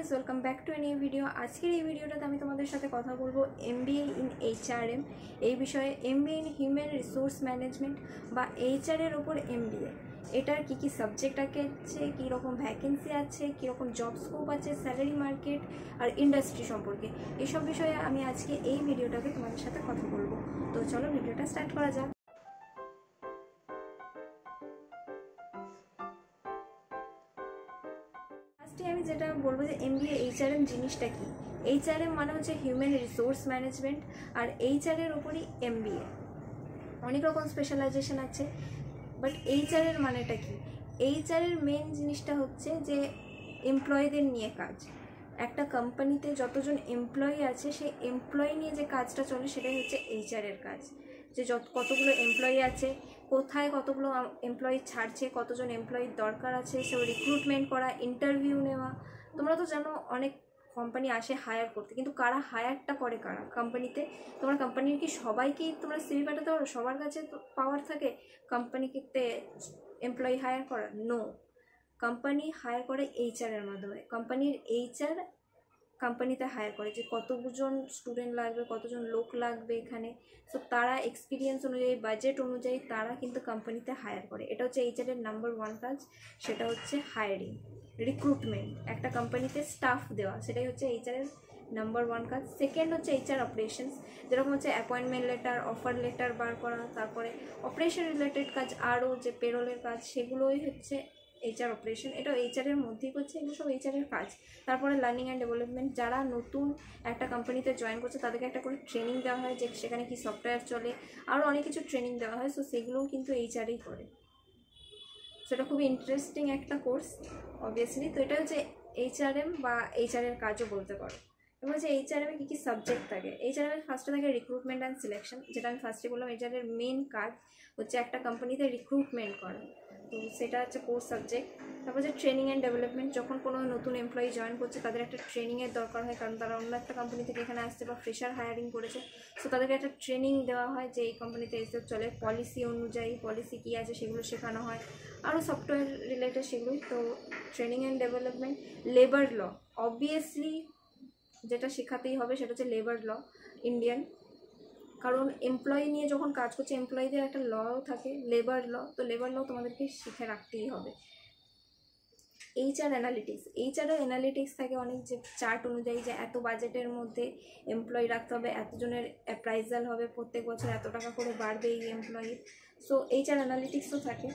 Guys, welcome back to a new video. আজকের এই ভিডিওটাতে আমি তোমাদের সাথে কথা বলবো MBA ইন HRM এই বিষয়ে। MBA in human resource management বা HR এর ওপর MBA, এটার কী কী সাবজেক্ট আছে, কীরকম ভ্যাকেন্সি আছে, কীরকম জব স্কোপ আছে, স্যালারি মার্কেট আর ইন্ডাস্ট্রি সম্পর্কে, এইসব বিষয়ে আমি আজকে এই ভিডিওটাতে তোমাদের সাথে কথা বলবো। তো চলো ভিডিওটা স্টার্ট করা যাক। আমি যেটা বলবো যে MBA HRM জিনিসটা কি। HRM মানে হচ্ছে হিউম্যান রিসোর্স ম্যানেজমেন্ট, আর HR এর ওপরই MBA। অনেক রকম স্পেশালাইজেশন আছে, বাট HR এর মানেটা কি? HR এর মেন জিনিসটা হচ্ছে যে এমপ্লয়ীদের নিয়ে কাজ। একটা কোম্পানিতে যতজন এমপ্লয়ি আছে সেই এমপ্লয়ি নিয়ে যে কাজটা চলে সেটাই হচ্ছে HR এর কাজ। যে কতগুলো এমপ্লয়ি আছে, কোথায় কতগুলো এমপ্লয়ি ছাড়ছে, কতজন এমপ্লয়ির দরকার আছে, সব রিক্রুটমেন্ট করা, ইন্টারভিউ নেওয়া। তোমরা তো জানো অনেক কোম্পানি আসে হায়ার করতে, কিন্তু কারা হায়ারটা করে, কারা কোম্পানিতে? তোমার কোম্পানির কি সবাইকেই তোমরা সিভি পাঠাতে পারো? সবার কাছে তো পাওয়ার থাকে কোম্পানিতে এমপ্লয়ি হায়ার করার? নো, কোম্পানি হায়ার করে HR এর মাধ্যমে। কোম্পানির HR কোম্পানিতে হায়ার করে যে কতজন স্টুডেন্ট লাগবে, কতজন লোক লাগবে এখানে, সো তারা এক্সপিরিয়েন্স অনুযায়ী, বাজেট অনুযায়ী তারা কিন্তু কোম্পানিতে হায়ার করে। এটা হচ্ছে HR এর নাম্বার 1 কাজ, সেটা হচ্ছে হায়ারিং, রিক্রুটমেন্ট, একটা কোম্পানিতে স্টাফ দেওয়া, সেটাই হচ্ছে HR এর নাম্বার 1 কাজ। সেকেন্ড হচ্ছে HR অপারেশনস, যেরকম হচ্ছে অ্যাপয়েন্টমেন্ট লেটার, অফার লেটার বার করা, তারপরে অপারেশন রিলেটেড কাজ, আরও যে পেরোলের কাজ, সেগুলোই হচ্ছে HR অপারেশন। এটাও HR এর মধ্যেই করছে, এগুলো সব HR এর কাজ। তারপরে লার্নিং অ্যান্ড ডেভেলপমেন্ট, যারা নতুন একটা কোম্পানিতে জয়েন করছে তাদেরকে একটা করে ট্রেনিং দেওয়া হয় যে সেখানে কি সফটওয়্যার চলে, আরও অনেক কিছু ট্রেনিং দেওয়া হয়, সো সেগুলোও কিন্তু HRই করে। সেটা খুবই ইন্টারেস্টিং একটা কোর্স অবভিয়াসলি। তো এটা হচ্ছে HRM বা HR এর কাজও বলতে পারো। এবার হচ্ছে HRM এ কী কী সাবজেক্ট থাকে। HRM এর ফার্স্টে থাকে রিক্রুটমেন্ট অ্যান্ড সিলেকশন, যেটা আমি ফার্স্টে বললাম। HR এর মেন কাজ হচ্ছে একটা কোম্পানিতে রিক্রুটমেন্ট করা, তো সেটা হচ্ছে কোর সাবজেক্ট। তারপর হচ্ছে ট্রেনিং অ্যান্ড ডেভেলপমেন্ট, যখন কোনো নতুন এমপ্লয়ি জয়েন করছে তাদের একটা ট্রেনিংয়ের দরকার হয়, কারণ তারা অন্য একটা কোম্পানি থেকে এখানে আসছে বা ফ্রেশার হায়ারিং করেছে, সো তাদেরকে একটা ট্রেনিং দেওয়া হয় যে এই কোম্পানিতে এসে চলে, পলিসি অনুযায়ী পলিসি কী আছে সেগুলো শেখানো হয়, আরও সফটওয়্যার রিলেটেড সেগুলোই। তো training and development. Labour law, obviously যেটা শেখাতেই হবে সেটা হচ্ছে লেবার ল ইন্ডিয়ান, কারণ এমপ্লয়ি নিয়ে যখন কাজ করছে এমপ্লয়ীদের একটা লও থাকে, লেবার ল, তো লেবার ল তোমাদেরকে শিখে রাখতেই হবে। HR অ্যানালিটিক্স, HRও অ্যানালিটিক্স থাকে অনেক, যে চার্ট অনুযায়ী যে এত বাজেটের মধ্যে এমপ্লয়ি রাখতে হবে, এতজনের অ্যাপ্রাইজাল হবে, প্রত্যেক বছর এত টাকা করে বাড়বে এই এমপ্লয়ির, সো HR অ্যানালিটিক্সও থাকে।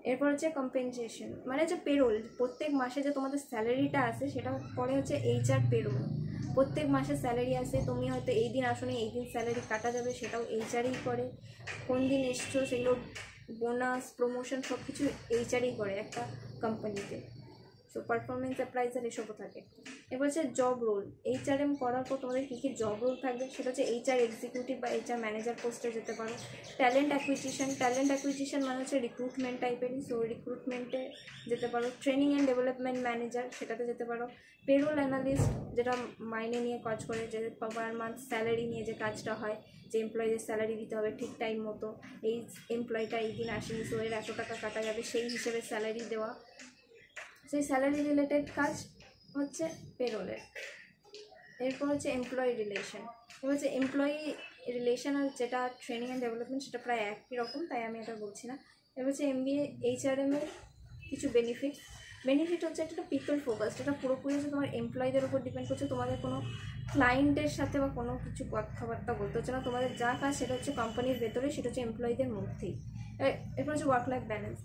এরপর হচ্ছে কম্পেনসেশন, মানে হচ্ছে পেরোল, প্রত্যেক মাসে যে তোমাদের স্যালারিটা আসে সেটা পরে হচ্ছে HR পেরোল। প্রত্যেক মাসে স্যালারি আসে, তুমি হয়তো এই দিন আসোনি, এই দিন স্যালারি কাটা যাবে, সেটাও HRই করে। কোন দিন এসছো সেগুলো, বোনাস, প্রমোশন, সব কিছু HRই করে একটা কোম্পানিতে। সো পারফরমেন্স অ্যাপ্রাইজার এসবও থাকে। এবার হচ্ছে জব রোল। HRM করার পর তোমাদের কী কী জব রোল থাকবে সেটা হচ্ছে HR এক্সিকিউটিভ বা HR ম্যানেজার পোস্টে যেতে পারো। ট্যালেন্ট অ্যাকুইজিশন মানে হচ্ছে রিক্রুটমেন্ট টাইপেরই, সো রিক্রুটমেন্টে যেতে পারো। ট্রেনিং অ্যান্ড ডেভেলপমেন্ট ম্যানেজার, সেটাতে যেতে পারো। পেরোল অ্যানালিস্ট, যেটা মাইনে নিয়ে কাজ করে, যে পার মান্থ স্যালারি নিয়ে যে কাজটা হয়, যে এমপ্লয়ীদের স্যালারি দিতে হবে ঠিক টাইম মতো, এই এমপ্লয়িটা এই দিন আসেনি সো এর এত টাকা কাটা যাবে, সেই হিসেবে স্যালারি দেওয়া, সেই স্যালারি রিলেটেড কাজ হচ্ছে পেরোলের। এরপর হচ্ছে এমপ্লয়ি রিলেশন। এবার হচ্ছে এমপ্লয়ি রিলেশন আর যেটা ট্রেনিং অ্যান্ড ডেভেলপমেন্ট সেটা প্রায় একই রকম, তাই আমি এটা বলছি না। এবার হচ্ছে MBA HRM এর কিছু বেনিফিট হচ্ছে একটা পিপল ফোকাস, এটা পুরোপুরি হচ্ছে তোমার এমপ্লয়ীদের উপর ডিপেন্ড করছে। তোমাদের কোনো ক্লায়েন্টের সাথে বা কোনো কিছু কথাবার্তা বলতে হচ্ছে না, তোমাদের যা কাজ সেটা হচ্ছে কোম্পানির ভেতরে, সেটা হচ্ছে এমপ্লয়ীদের মধ্যেই। এরপর হচ্ছে ওয়ার্ক লাইফ ব্যালেন্স।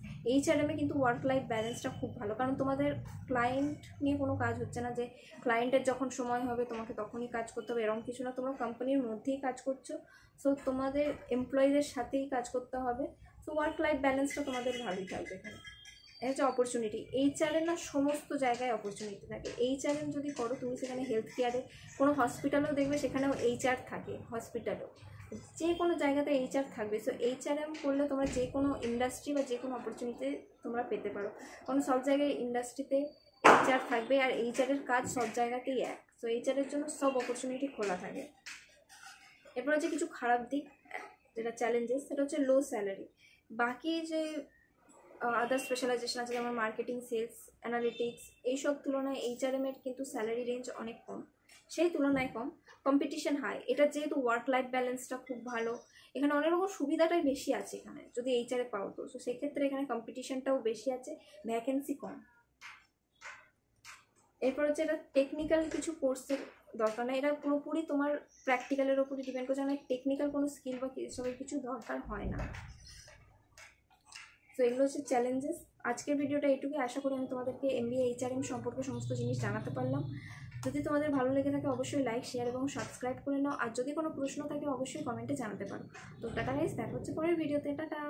HRM এ কিন্তু ওয়ার্ক লাইফ ব্যালেন্সটা খুব ভালো, কারণ তোমাদের ক্লায়েন্ট নিয়ে কোনো কাজ হচ্ছে না যে ক্লায়েন্টের যখন সময় হবে তোমাকে তখনই কাজ করতে হবে, এরকম কিছু না, তোমরা কোম্পানির মধ্যেই কাজ করছো, সো তোমাদের এমপ্লয়ীদের সাথেই কাজ করতে হবে, সো ওয়ার্ক লাইফ ব্যালেন্সটা তোমাদের ভালোই থাকবে এখানে। এটা হচ্ছে অপরচুনিটি। HRM না সমস্ত জায়গায় অপরচুনিটি থাকে। HRM যদি করো তুমি, সেখানে হেলথ কেয়ারে, কোনো হসপিটালেও দেখবে সেখানেও HR থাকে, হসপিটালও, যে কোনো জায়গাতে HR থাকবে। সো HRM করলে তোমরা যে কোনো ইন্ডাস্ট্রি বা যে কোনো অপরচুনিটি তোমরা পেতে পারো, কারণ সব জায়গায় ইন্ডাস্ট্রিতে HR থাকবে, আর HR এর কাজ সব জায়গাতেই এক, সো HR এর জন্য সব অপরচুনিটি খোলা থাকে। এরপর হচ্ছে কিছু খারাপ দিক, যেটা চ্যালেঞ্জেস, সেটা হচ্ছে লো স্যালারি। বাকি যে আদার স্পেশালাইজেশন আছে যেমন মার্কেটিং, সেলস, অ্যানালিটিক্স, এইসব তুলনায় এইচআরএমের কিন্তু স্যালারি রেঞ্জ অনেক কম, সেই তুলনায় কম, কম্পিটিশন হাই। এটা যেহেতু ওয়ার্ক লাইফ ব্যালেন্সটা খুব ভালো, এখানে অনেক রকম সুবিধাটাই বেশি আছে এখানে যদি এইচআরএ পাও তো। সো সেক্ষেত্রে এখানে কম্পিটিশনটাও বেশি আছে, ভ্যাকেন্সি কম। এরপর হচ্ছে এটা টেকনিক্যাল কিছু কোর্সের দরকার নেই, এটা পুরোপুরি তোমার প্র্যাকটিক্যালের ওপরই ডিপেন্ড করছে, মানে টেকনিক্যাল কোনো স্কিল বা এসবের কিছু দরকার হয় না। তো এগুলো হচ্ছে চ্যালেঞ্জেস। আজকের ভিডিওটা এইটুকুই, আশা করি আমি তোমাদেরকে এমবিএ এইচআরএম সম্পর্কে সমস্ত জিনিস জানাতে পারলাম। যদি তোমাদের ভালো লেগে থাকে অবশ্যই লাইক, শেয়ার এবং সাবস্ক্রাইব করে নাও, আর যদি কোনো প্রশ্ন থাকে অবশ্যই কমেন্টে জানাতে পারো। তো টাটা গাইস, দেখা হচ্ছে পরের ভিডিওতে, টাটা।